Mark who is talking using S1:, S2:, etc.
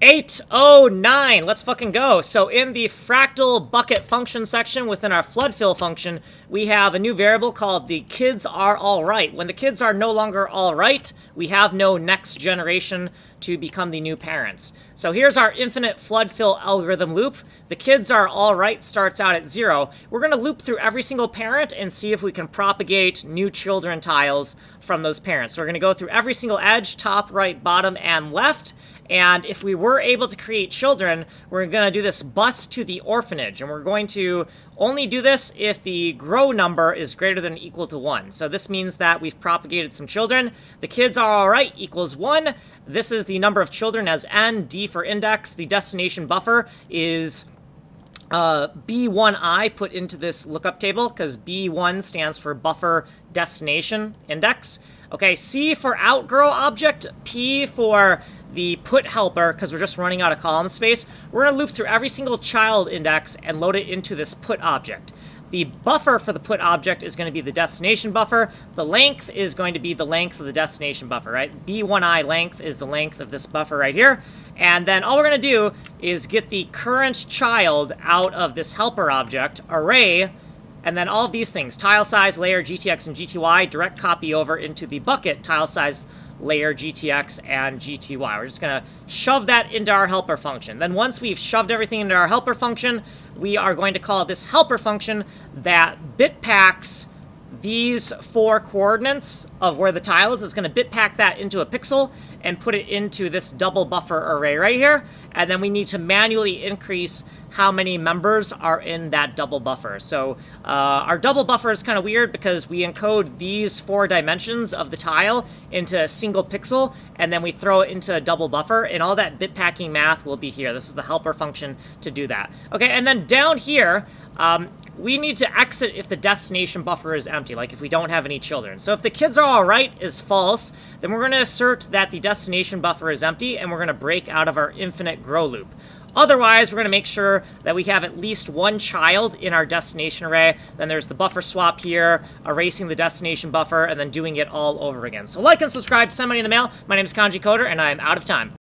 S1: 809, let's fucking go. So in the fractal bucket function section within our flood fill function, we have a new variable called the kids are all right. When the kids are no longer all right, we have no next generation to become the new parents. So here's our infinite flood fill algorithm loop. The kids are all right starts out at 0. We're going to loop through every single parent and see if we can propagate new children tiles from those parents. So we're going to go through every single edge, top, right, bottom, and left. And if we were able to create children, we're going to do this bus to the orphanage. And we're going to only do this if the grow number is greater than or equal to 1. So this means that we've propagated some children. The kids are all right equals 1. This is the number of children as n, d for index. The destination buffer is B1I put into this lookup table because B1 stands for buffer destination index. Okay, C for outgrow object, P for the put helper, because we're just running out of column space. We're going to loop through every single child index and load it into this put object. The buffer for the put object is going to be the destination buffer. The length is going to be the length of the destination buffer, right? B1I length is the length of this buffer right here. And then all we're going to do is get the current child out of this helper object, array, and then all of these things, tile size, layer, GTX, and GTY, direct copy over into the bucket, tile size, layer, GTX, and GTY. We're just going to shove that into our helper function. Then once we've shoved everything into our helper function, we are going to call this helper function that bitpacks these 4 coordinates of where the tile is. It's going to bitpack that into a pixel and put it into this double buffer array right here. And then we need to manually increase how many members are in that double buffer. So our double buffer is kind of weird because we encode these 4 dimensions of the tile into a single pixel, and then we throw it into a double buffer, and all that bitpacking math will be here. This is the helper function to do that. Okay, and then down here, we need to exit if the destination buffer is empty, like if we don't have any children. So if the kids are all right is false, then we're going to assert that the destination buffer is empty, and we're going to break out of our infinite grow loop. Otherwise, we're going to make sure that we have at least 1 child in our destination array. Then there's the buffer swap here, erasing the destination buffer, and then doing it all over again. So like and subscribe, send money in the mail. My name is Kanji Coder, and I am out of time.